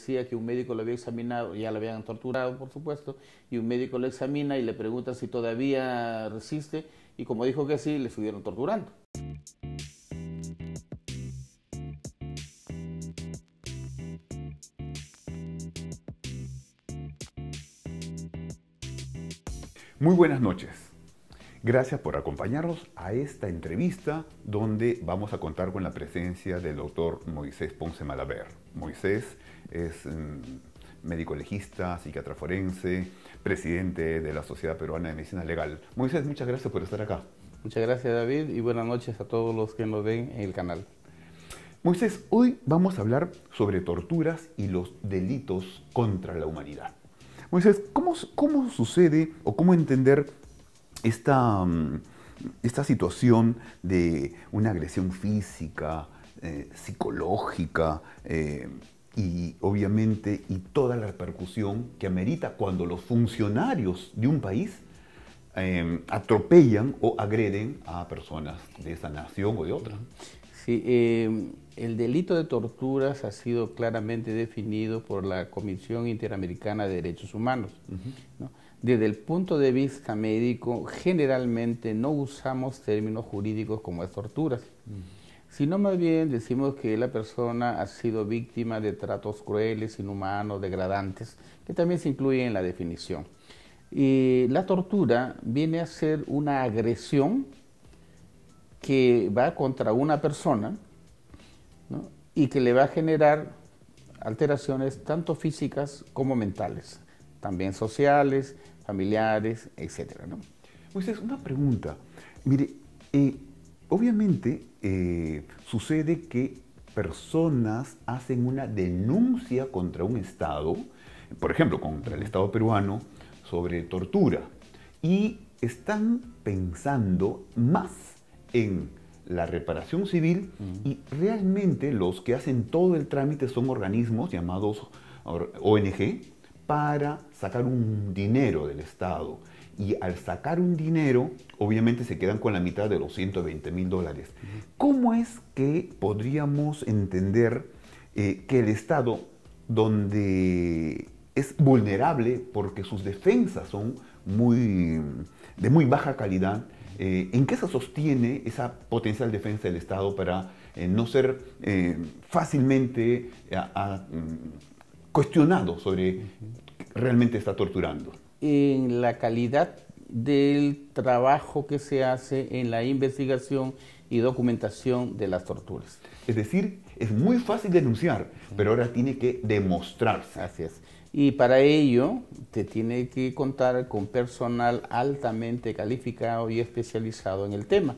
Decía que un médico lo había examinado, ya lo habían torturado, por supuesto, y un médico lo examina y le pregunta si todavía resiste, y como dijo que sí, le estuvieron torturando. Muy buenas noches. Gracias por acompañarnos a esta entrevista donde vamos a contar con la presencia del doctor Moisés Ponce Malaver. Moisés es médico legista, psiquiatra forense, presidente de la Sociedad Peruana de Medicina Legal. Moisés, muchas gracias por estar acá. Muchas gracias, David, y buenas noches a todos los que nos ven en el canal. Moisés, hoy vamos a hablar sobre torturas y los delitos contra la humanidad. Moisés, ¿cómo sucede o cómo entender esta situación de una agresión física, psicológica y obviamente toda la repercusión que amerita cuando los funcionarios de un país atropellan o agreden a personas de esa nación o de otra? Sí, el delito de torturas ha sido claramente definido por la Comisión Interamericana de Derechos Humanos, ¿no? Desde el punto de vista médico, generalmente no usamos términos jurídicos como es torturas, sino más bien decimos que la persona ha sido víctima de tratos crueles, inhumanos, degradantes, que también se incluyen en la definición. Y la tortura viene a ser una agresión que va contra una persona, ¿no? Y que le va a generar alteraciones tanto físicas como mentales, también sociales, familiares, etcétera, ¿no? Moisés, una pregunta. Mire, obviamente sucede que personas hacen una denuncia contra un Estado, por ejemplo, contra el Estado peruano, sobre tortura, y están pensando más en la reparación civil y realmente los que hacen todo el trámite son organismos llamados ONG para sacar un dinero del Estado. Y al sacar un dinero, obviamente se quedan con la mitad de los $120.000. ¿Cómo es que podríamos entender que el Estado, donde es vulnerable porque sus defensas son de muy baja calidad, ¿en qué se sostiene esa potencial defensa del Estado para no ser fácilmente cuestionado sobre realmente está torturando? En la calidad del trabajo que se hace en la investigación y documentación de las torturas. Es decir, es muy fácil denunciar, pero ahora tiene que demostrarse. Así es. Y para ello te tiene que contar con personal altamente calificado y especializado en el tema,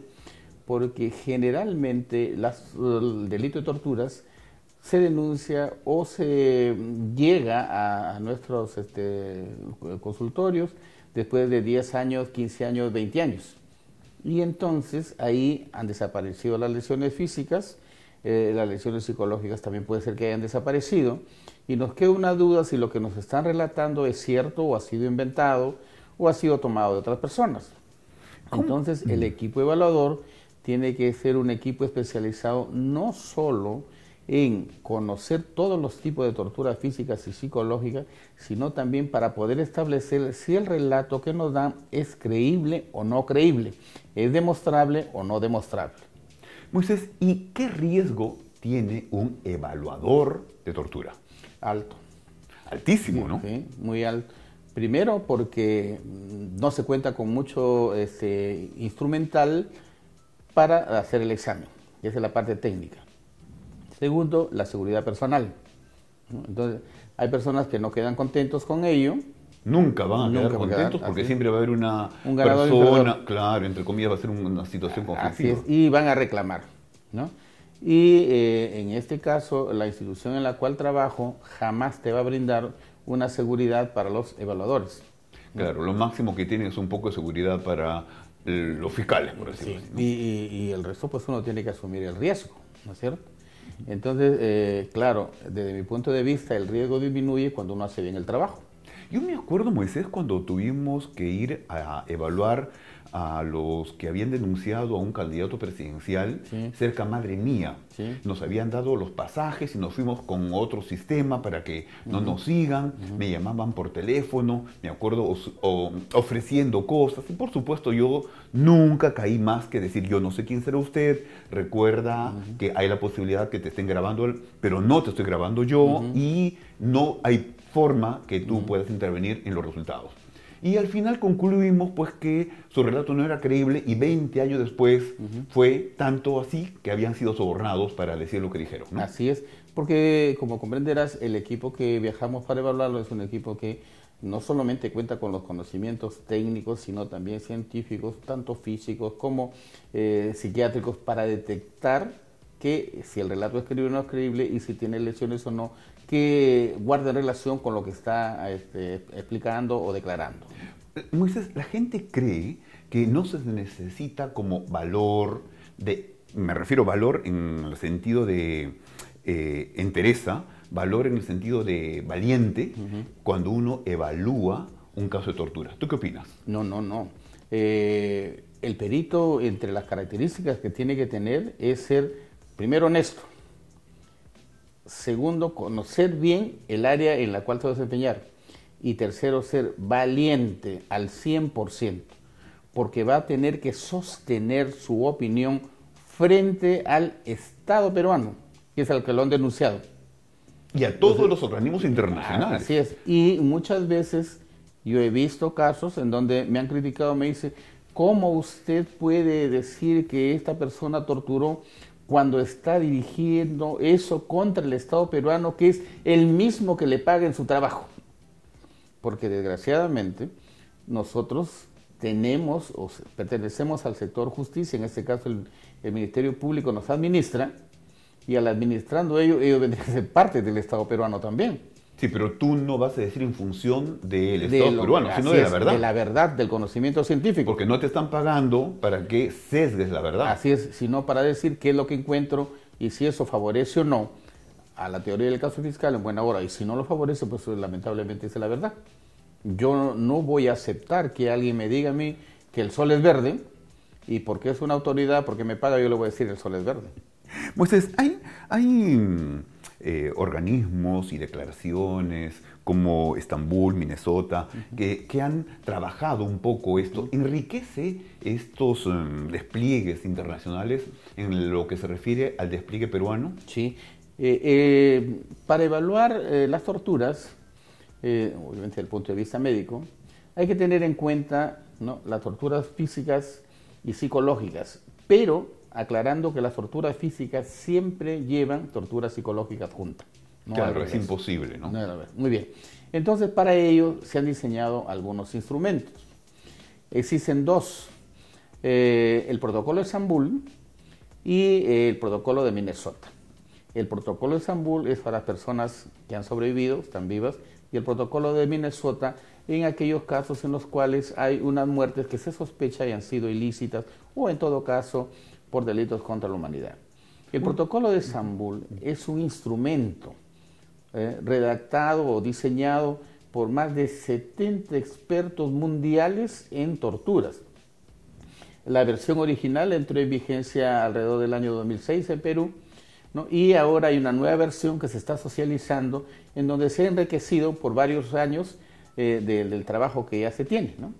porque generalmente el delito de torturas se denuncia o se llega a nuestros consultorios después de 10 años, 15 años, 20 años. Y entonces ahí han desaparecido las lesiones físicas, las lesiones psicológicas también puede ser que hayan desaparecido, y nos queda una duda si lo que nos están relatando es cierto o ha sido inventado o ha sido tomado de otras personas. Entonces el equipo evaluador tiene que ser un equipo especializado no solo en conocer todos los tipos de torturas físicas y psicológicas, sino también para poder establecer si el relato que nos dan es creíble o no creíble, es demostrable o no demostrable. Moisés, ¿y qué riesgo tiene un evaluador de tortura? Alto. Altísimo, ¿no? Sí, muy alto. Primero porque no se cuenta con mucho instrumental para hacer el examen, y esa es la parte técnica. Segundo, la seguridad personal, ¿no? Entonces, hay personas que no quedan contentos con ello. Nunca van a quedar contentos porque siempre va a haber una persona, claro, entre comillas, va a ser una situación conflictiva. Así es, y van a reclamar, ¿no? Y en este caso, la institución en la cual trabajo jamás te va a brindar una seguridad para los evaluadores. Claro, lo máximo que tienen es un poco de seguridad para los fiscales, por decirlo así, ¿no? Y el resto, pues uno tiene que asumir el riesgo, ¿no es cierto? Entonces, claro, desde mi punto de vista, el riesgo disminuye cuando uno hace bien el trabajo. Yo me acuerdo, Moisés, cuando tuvimos que ir a evaluar a los que habían denunciado a un candidato presidencial Sí. cerca Madre Mía. Sí. Nos habían dado los pasajes y nos fuimos con otro sistema para que no nos sigan. Me llamaban por teléfono, me acuerdo, ofreciendo cosas. Y por supuesto yo nunca caí más que decir, yo no sé quién será usted, recuerda que hay la posibilidad que te estén grabando, pero no te estoy grabando yo y no hay forma que tú puedas intervenir en los resultados. Y al final concluimos pues que su relato no era creíble y 20 años después fue tanto así que habían sido sobornados para decir lo que dijeron, ¿no? Así es, porque como comprenderás, el equipo que viajamos para evaluarlo es un equipo que no solamente cuenta con los conocimientos técnicos, sino también científicos, tanto físicos como psiquiátricos, para detectar que si el relato es creíble o no es creíble y si tiene lesiones o no, que guarde relación con lo que está explicando o declarando. Moisés, la gente cree que no se necesita como valor me refiero valor en el sentido de entereza, valor en el sentido de valiente, cuando uno evalúa un caso de tortura. ¿Tú qué opinas? No. El perito, entre las características que tiene que tener, es ser, primero, honesto. Segundo, conocer bien el área en la cual se va a desempeñar. Y tercero, ser valiente al 100%, porque va a tener que sostener su opinión frente al Estado peruano, que es al que lo han denunciado. Y a todos los organismos internacionales. Así es. Y muchas veces yo he visto casos en donde me han criticado, me dice, ¿cómo usted puede decir que esta persona torturó cuando está dirigiendo eso contra el Estado peruano, que es el mismo que le paga en su trabajo? Porque desgraciadamente nosotros tenemos o pertenecemos al sector justicia, en este caso el Ministerio Público nos administra, y al administrando ellos vendrían a ser parte del Estado peruano también. Sí, pero tú no vas a decir en función del Estado peruano, sino de la verdad. De la verdad, del conocimiento científico. Porque no te están pagando para que sesgues la verdad. Así es, sino para decir qué es lo que encuentro y si eso favorece o no a la teoría del caso fiscal en buena hora. Y si no lo favorece, pues lamentablemente es la verdad. Yo no voy a aceptar que alguien me diga a mí que el sol es verde y porque es una autoridad, porque me paga, yo le voy a decir el sol es verde. Moisés, hay organismos y declaraciones como Estambul, Minnesota, que han trabajado un poco esto. ¿Enriquece estos despliegues internacionales en lo que se refiere al despliegue peruano? Sí. Para evaluar las torturas, obviamente desde el punto de vista médico, hay que tener en cuenta, ¿no?, las torturas físicas y psicológicas, pero aclarando que las torturas físicas siempre llevan torturas psicológicas juntas. No, claro, es imposible, ¿no? Muy bien. Entonces, para ello se han diseñado algunos instrumentos. Existen dos, el protocolo de Estambul y el protocolo de Minnesota. El protocolo de Estambul es para personas que han sobrevivido, están vivas, y el protocolo de Minnesota en aquellos casos en los cuales hay unas muertes que se sospecha hayan sido ilícitas o en todo caso por delitos contra la humanidad. El protocolo de Estambul es un instrumento redactado o diseñado por más de 70 expertos mundiales en torturas. La versión original entró en vigencia alrededor del año 2006 en Perú, ¿no? Y ahora hay una nueva versión que se está socializando en donde se ha enriquecido por varios años del trabajo que ya se tiene, ¿no?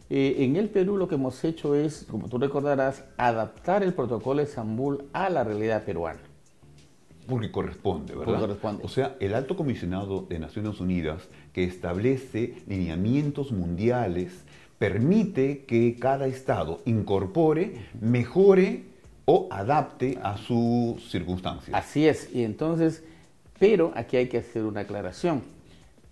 En el Perú lo que hemos hecho es, como tú recordarás, adaptar el protocolo de Estambul a la realidad peruana. Porque corresponde, ¿verdad? Porque corresponde. O sea, el Alto Comisionado de Naciones Unidas, que establece lineamientos mundiales, permite que cada Estado incorpore, mejore o adapte a sus circunstancias. Así es, y entonces, pero aquí hay que hacer una aclaración.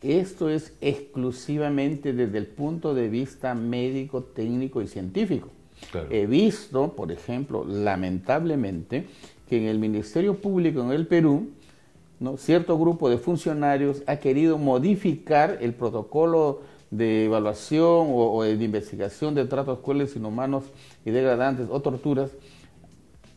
Esto es exclusivamente desde el punto de vista médico, técnico y científico. Claro. He visto, por ejemplo, lamentablemente, que en el Ministerio Público en el Perú, ¿no?, cierto grupo de funcionarios ha querido modificar el protocolo de evaluación o de investigación de tratos crueles, inhumanos y degradantes o torturas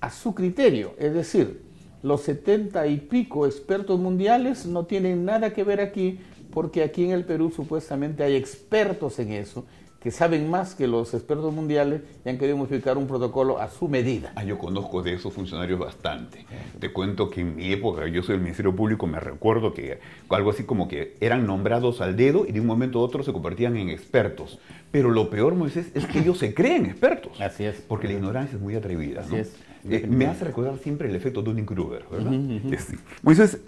a su criterio. Es decir, los 70 y pico expertos mundiales no tienen nada que ver aquí, porque aquí en el Perú supuestamente hay expertos en eso que saben más que los expertos mundiales y han querido modificar un protocolo a su medida. Yo conozco de esos funcionarios bastante. Te cuento que en mi época, yo soy del Ministerio Público, me recuerdo que algo así como que eran nombrados al dedo y de un momento a otro se convertían en expertos. Pero lo peor, Moisés, es que ellos se creen expertos. Así es. Porque la ignorancia es muy atrevida, ¿no? Así es. Me hace recordar siempre el efecto Dunning-Kruger, ¿verdad? Sí. Moisés,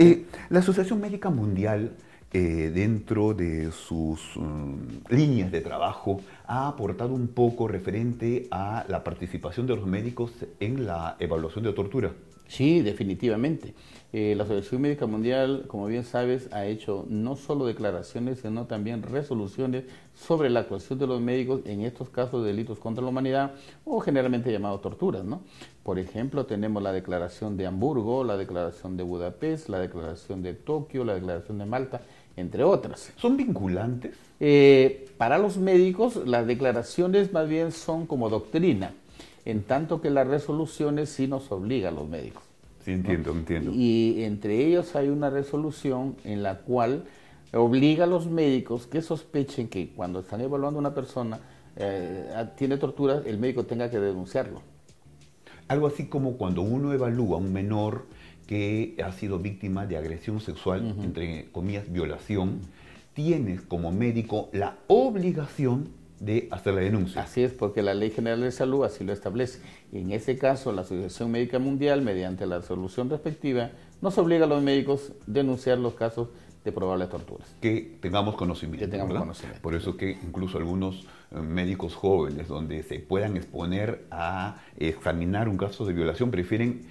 la Asociación Médica Mundial, dentro de sus líneas de trabajo, ha aportado un poco referente a la participación de los médicos en la evaluación de tortura. Sí, definitivamente. La Asociación Médica Mundial, como bien sabes, ha hecho no solo declaraciones, sino también resoluciones sobre la actuación de los médicos en estos casos de delitos contra la humanidad o generalmente llamados torturas, ¿no? Por ejemplo, tenemos la Declaración de Hamburgo, la Declaración de Budapest, la Declaración de Tokio, la Declaración de Malta, entre otras. ¿Son vinculantes? Para los médicos, las declaraciones más bien son como doctrina, en tanto que las resoluciones sí nos obligan a los médicos. Sí, entiendo, ¿no? entiendo. Y entre ellos hay una resolución en la cual obliga a los médicos que sospechen que cuando están evaluando a una persona tiene tortura, el médico tenga que denunciarlo. Algo así como cuando uno evalúa a un menor que ha sido víctima de agresión sexual, entre comillas, violación, tienes como médico la obligación de hacer la denuncia. Así es, porque la Ley General de Salud así lo establece. Y en ese caso, la Asociación Médica Mundial, mediante la resolución respectiva, nos obliga a los médicos a denunciar los casos de probables torturas. Que tengamos conocimiento. Que tengamos ¿verdad? conocimiento. Por eso que incluso algunos médicos jóvenes, donde se puedan exponer a examinar un caso de violación, prefieren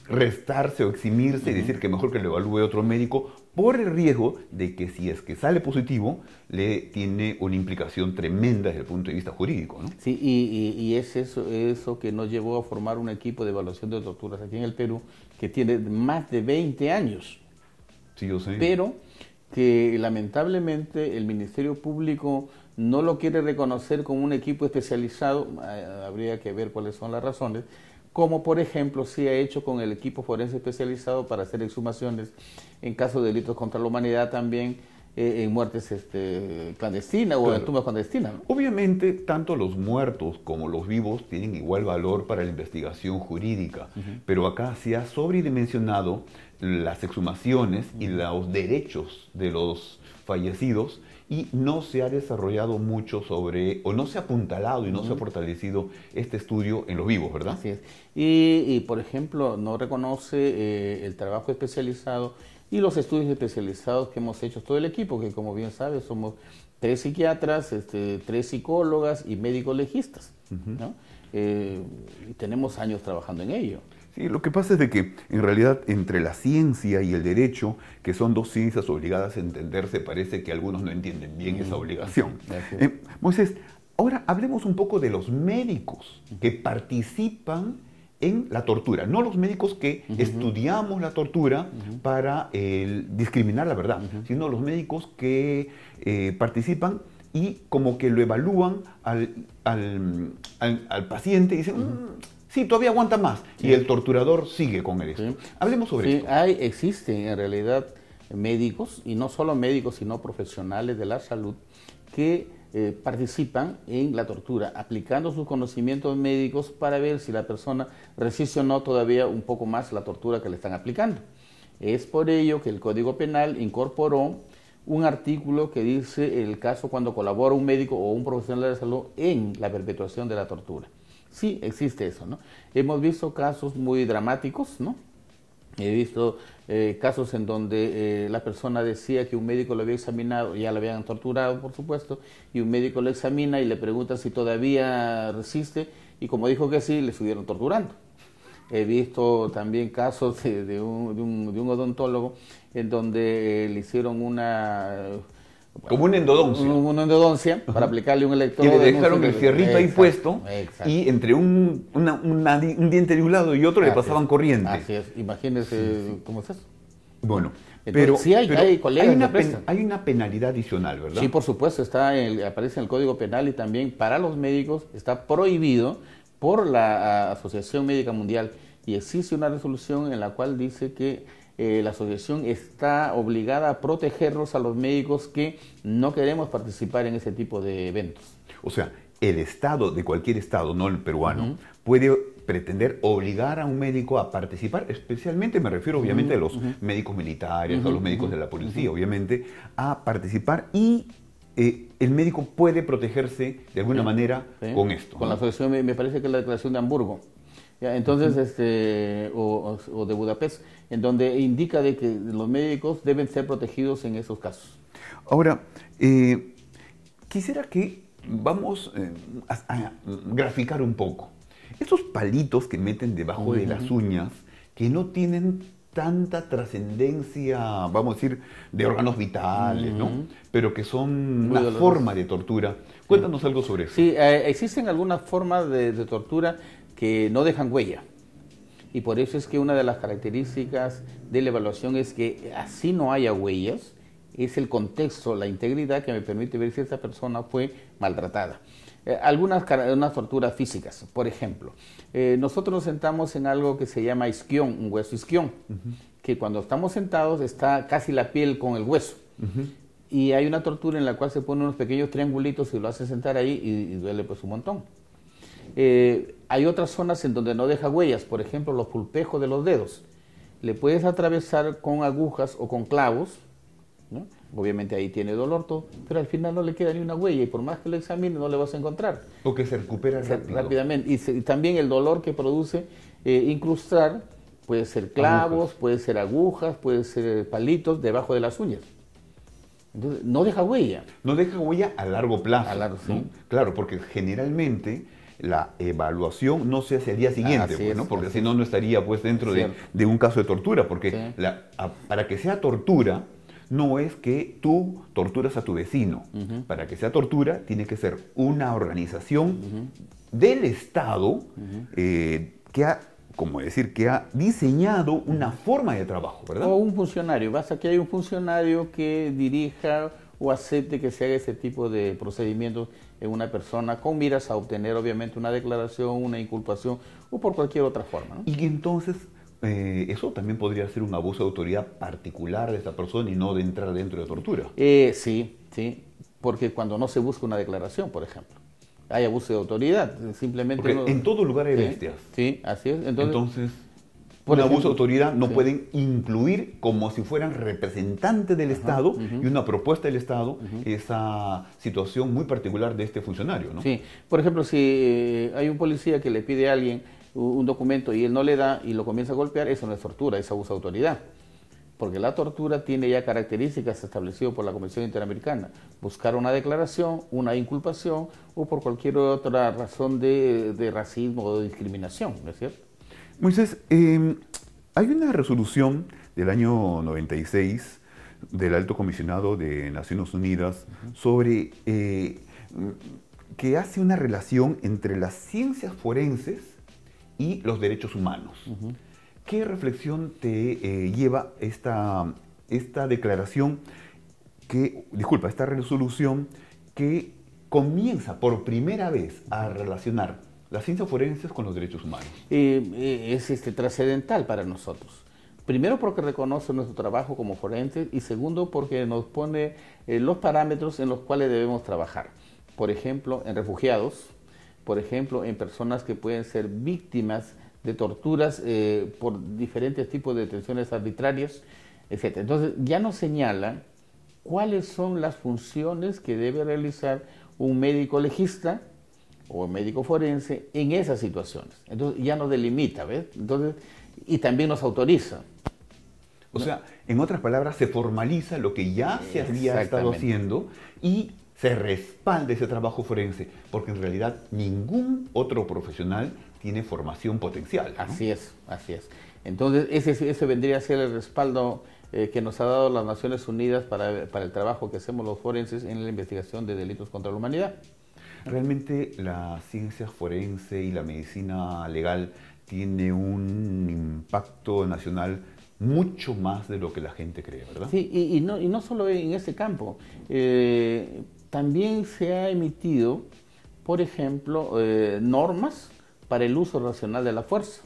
restarse o eximirse y decir que mejor que lo evalúe otro médico por el riesgo de que si es que sale positivo, le tiene una implicación tremenda desde el punto de vista jurídico, ¿no? Sí, y es eso que nos llevó a formar un equipo de evaluación de torturas aquí en el Perú que tiene más de 20 años. Sí, yo sé. Pero que lamentablemente el Ministerio Público no lo quiere reconocer como un equipo especializado, habría que ver cuáles son las razones, como por ejemplo sí ha hecho con el equipo forense especializado para hacer exhumaciones en casos de delitos contra la humanidad también, en muertes clandestinas o en tumbas clandestinas, ¿no? Obviamente, tanto los muertos como los vivos tienen igual valor para la investigación jurídica, pero acá se ha sobredimensionado las exhumaciones y los derechos de los fallecidos y no se ha desarrollado mucho sobre, o no se ha apuntalado y no se ha fortalecido este estudio en los vivos, ¿verdad? Así es. Y por ejemplo, no reconoce el trabajo especializado y los estudios especializados que hemos hecho todo el equipo, que como bien sabes somos 3 psiquiatras, 3 psicólogas y médicos legistas, ¿no? Y tenemos años trabajando en ello. Sí, lo que pasa es de que en realidad entre la ciencia y el derecho, que son dos ciencias obligadas a entenderse, parece que algunos no entienden bien esa obligación. Moisés, ahora hablemos un poco de los médicos que participan en la tortura, no los médicos que estudiamos la tortura para discriminar la verdad, sino los médicos que participan y como que lo evalúan al paciente y dicen, sí, todavía aguanta más, y el torturador sigue con él. Sí. Hablemos sobre esto. Existen en realidad médicos, y no solo médicos, sino profesionales de la salud, que participan en la tortura, aplicando sus conocimientos médicos para ver si la persona resiste o no todavía un poco más la tortura que le están aplicando. Es por ello que el Código Penal incorporó un artículo que dice el caso cuando colabora un médico o un profesional de la salud en la perpetuación de la tortura. Sí, existe eso, ¿no? Hemos visto casos muy dramáticos, ¿no? He visto casos en donde la persona decía que un médico lo había examinado, ya lo habían torturado, por supuesto, y un médico lo examina y le pregunta si todavía resiste, y como dijo que sí, le estuvieron torturando. He visto también casos de un odontólogo en donde le hicieron como una endodoncia. Una endodoncia para aplicarle un electrodo. Y le dejaron el fierrito ahí puesto. Y entre un diente de un lado y otro le pasaban corriente. Así es. Imagínese cómo es eso. Bueno, pero sí hay colegas hay una penalidad adicional, ¿verdad? Sí, por supuesto. Aparece en el Código Penal y también para los médicos está prohibido por la Asociación Médica Mundial. Y existe una resolución en la cual dice que la asociación está obligada a protegernos a los médicos que no queremos participar en ese tipo de eventos. O sea, el Estado, de cualquier Estado, no el peruano, puede pretender obligar a un médico a participar, especialmente me refiero obviamente a los médicos militares, a los médicos de la policía, obviamente, a participar y el médico puede protegerse de alguna manera con esto. Con la asociación, me parece que es la declaración de Hamburgo. ¿Ya? Entonces, o de Budapest, en donde indica de que los médicos deben ser protegidos en esos casos. Ahora, quisiera que vamos a graficar un poco. Esos palitos que meten debajo de las uñas, que no tienen tanta trascendencia, vamos a decir, de órganos vitales, ¿no? Pero que son una forma de tortura. Cuéntanos algo sobre eso. Sí, existen algunas formas de tortura que no dejan huella. Y por eso es que una de las características de la evaluación es que así no haya huellas, es el contexto, la integridad que me permite ver si esa persona fue maltratada. Algunas torturas físicas, por ejemplo, nosotros nos sentamos en algo que se llama isquión, un hueso isquión, que cuando estamos sentados está casi la piel con el hueso. Y hay una tortura en la cual se ponen unos pequeños triangulitos y lo hacen sentar ahí y duele pues un montón. Hay otras zonas en donde no deja huellas, por ejemplo los pulpejos de los dedos. Le puedes atravesar con agujas o con clavos, ¿no? Obviamente ahí tiene dolor todo, pero al final no le queda ni una huella y por más que lo examine no le vas a encontrar. Porque se recupera rápidamente. Y también el dolor que produce incrustar puede ser clavos, puede ser agujas, puede ser palitos debajo de las uñas. Entonces, no deja huella. No deja huella a largo plazo. A largo, sí. ¿No? Claro, porque generalmente la evaluación no se hace al día siguiente, pues, ¿no? Porque si no, no estaría pues dentro de un caso de tortura, porque para que sea tortura, no es que tú torturas a tu vecino. Para que sea tortura, tiene que ser una organización del Estado que ha, como decir, que ha diseñado una forma de trabajo, ¿verdad? O un funcionario. Basta que haya un funcionario que dirija o acepte que se haga ese tipo de procedimientos en una persona con miras a obtener obviamente una declaración, una inculpación o por cualquier otra forma, ¿no? Y entonces eso también podría ser un abuso de autoridad particular de esta persona y no de entrar dentro de tortura. Sí, porque cuando no se busca una declaración, por ejemplo, hay abuso de autoridad, simplemente... Porque en todo lugar hay bestias. Sí, así es. Entonces un abuso de autoridad no pueden incluir como si fueran representantes del Estado y una propuesta del Estado esa situación muy particular de este funcionario, ¿no? Sí, por ejemplo, si hay un policía que le pide a alguien un documento y él no le da y lo comienza a golpear, eso no es tortura, es abuso de autoridad. Porque la tortura tiene ya características establecidas por la Convención Interamericana. Buscar una declaración, una inculpación o por cualquier otra razón de racismo o de discriminación, ¿no es cierto? Moisés, hay una resolución del año 96 del Alto Comisionado de Naciones Unidas sobre que hace una relación entre las ciencias forenses y los derechos humanos. ¿Qué reflexión te lleva esta declaración esta resolución que comienza por primera vez a relacionar las ciencias forenses con los derechos humanos? Es trascendental para nosotros. Primero porque reconoce nuestro trabajo como forenses y segundo porque nos pone los parámetros en los cuales debemos trabajar. Por ejemplo, en refugiados, por ejemplo, en personas que pueden ser víctimas de torturas por diferentes tipos de detenciones arbitrarias, etc. Entonces ya nos señala cuáles son las funciones que debe realizar un médico legista o médico forense en esas situaciones. Entonces ya nos delimita, ¿ves? Entonces, y también nos autoriza. O sea, en otras palabras, se formaliza lo que ya se había estado haciendo y se respalda ese trabajo forense, porque en realidad ningún otro profesional tiene formación potencial, ¿no? Así es. Entonces, ese vendría a ser el respaldo que nos ha dado las Naciones Unidas para el trabajo que hacemos los forenses en la investigación de delitos contra la humanidad. Realmente la ciencia forense y la medicina legal tiene un impacto nacional mucho más de lo que la gente cree, ¿verdad? Sí, y no solo en ese campo. También se ha emitido, por ejemplo, normas para el uso racional de la fuerza.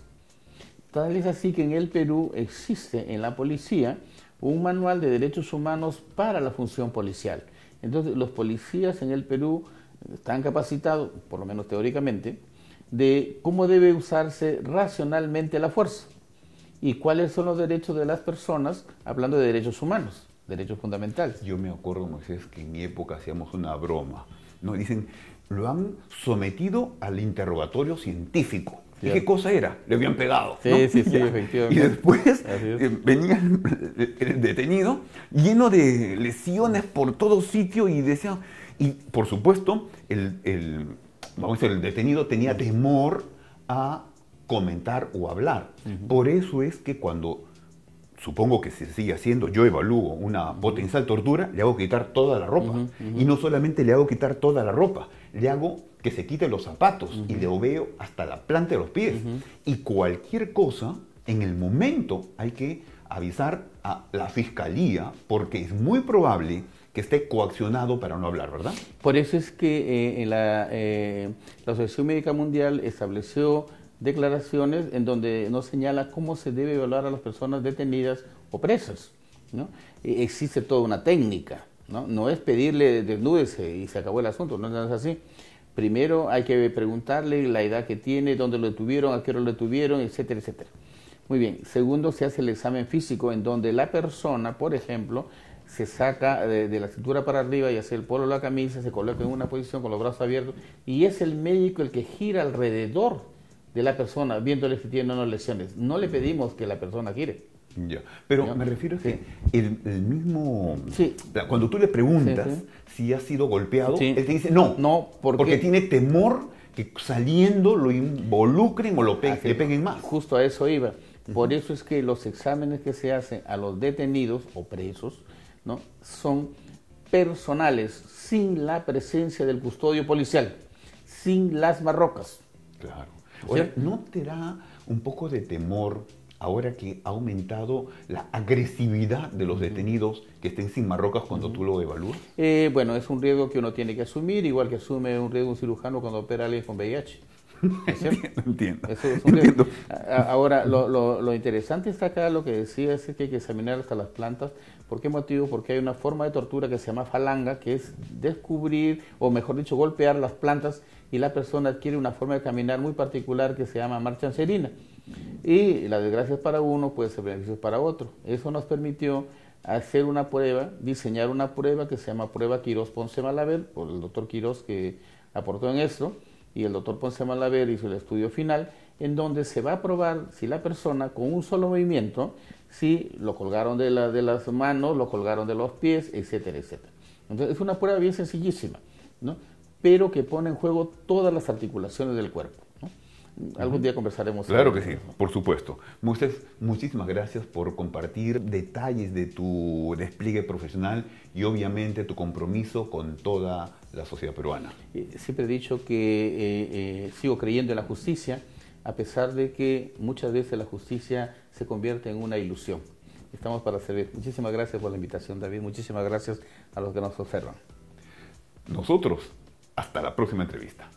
Tal es así que en el Perú existe en la policía un manual de derechos humanos para la función policial. Entonces, los policías en el Perú están capacitados, por lo menos teóricamente, de cómo debe usarse racionalmente la fuerza y cuáles son los derechos de las personas, hablando de derechos humanos, derechos fundamentales. Yo me acuerdo, Moisés, que en mi época hacíamos una broma, ¿no? Dicen, lo han sometido al interrogatorio científico. ¿Y qué cosa era? Le habían pegado, Sí, ¿no? sí, sí, efectivamente. Y después venía el detenido lleno de lesiones por todo sitio y decía, y por supuesto, vamos a decir, el detenido tenía temor a comentar o hablar. Por eso es que cuando, supongo que se sigue haciendo, yo evalúo una potencial tortura, le hago quitar toda la ropa. Y no solamente le hago quitar toda la ropa, le hago que se quite los zapatos y le veo hasta la planta de los pies. Y cualquier cosa, en el momento hay que avisar a la fiscalía porque es muy probable que esté coaccionado para no hablar, ¿verdad? Por eso es que la Asociación Médica Mundial estableció declaraciones en donde nos señala cómo se debe evaluar a las personas detenidas o presas, ¿no? Existe toda una técnica, ¿no? No es pedirle desnúdese y se acabó el asunto, no es así. Primero hay que preguntarle la edad que tiene, dónde lo detuvieron, a qué hora lo detuvieron, etcétera, etcétera. Muy bien. Segundo, se hace el examen físico en donde la persona, por ejemplo, se saca de la cintura para arriba y hace el polo de la camisa, se coloca en una posición con los brazos abiertos y es el médico el que gira alrededor de la persona viéndole si tiene o no lesiones. No le pedimos que la persona gire. Ya. Pero ¿no? me refiero a que Sí. el mismo... Sí. Cuando tú le preguntas si ha sido golpeado, él te dice no, porque tiene temor que saliendo lo involucren o le peguen más. Justo a eso iba. Por eso es que los exámenes que se hacen a los detenidos o presos, ¿no? Son personales, sin la presencia del custodio policial, sin las marrocas. Claro. Ahora, ¿no te da un poco de temor ahora que ha aumentado la agresividad de los detenidos que estén sin marrocas cuando tú lo evalúas? Bueno, es un riesgo que uno tiene que asumir, igual que asume un riesgo un cirujano cuando opera a alguien con VIH. Entiendo. Eso es un riesgo. Ahora, lo interesante está acá, lo que decía es que hay que examinar hasta las plantas. ¿Por qué motivo? Porque hay una forma de tortura que se llama falanga, que es descubrir, o mejor dicho, golpear las plantas y la persona adquiere una forma de caminar muy particular que se llama marcha anserina. Y la desgracia es para uno, puede ser beneficio para otro. Eso nos permitió hacer una prueba, diseñar una prueba que se llama prueba Quirós-Ponce Malaver, por el doctor Quirós que aportó en esto, y el doctor Ponce Malaver hizo el estudio final, en donde se va a probar si la persona con un solo movimiento, si lo colgaron de las manos, lo colgaron de los pies, etcétera, etcétera. Entonces es una prueba bien sencillísima, ¿no? Pero que pone en juego todas las articulaciones del cuerpo, ¿no? Algún día conversaremos. Claro que sí, por supuesto. Moisés, muchísimas gracias por compartir detalles de tu despliegue profesional y obviamente tu compromiso con toda la sociedad peruana. Siempre he dicho que sigo creyendo en la justicia, a pesar de que muchas veces la justicia se convierte en una ilusión. Estamos para servir. Muchísimas gracias por la invitación, David. Muchísimas gracias a los que nos observan. Nosotros, hasta la próxima entrevista.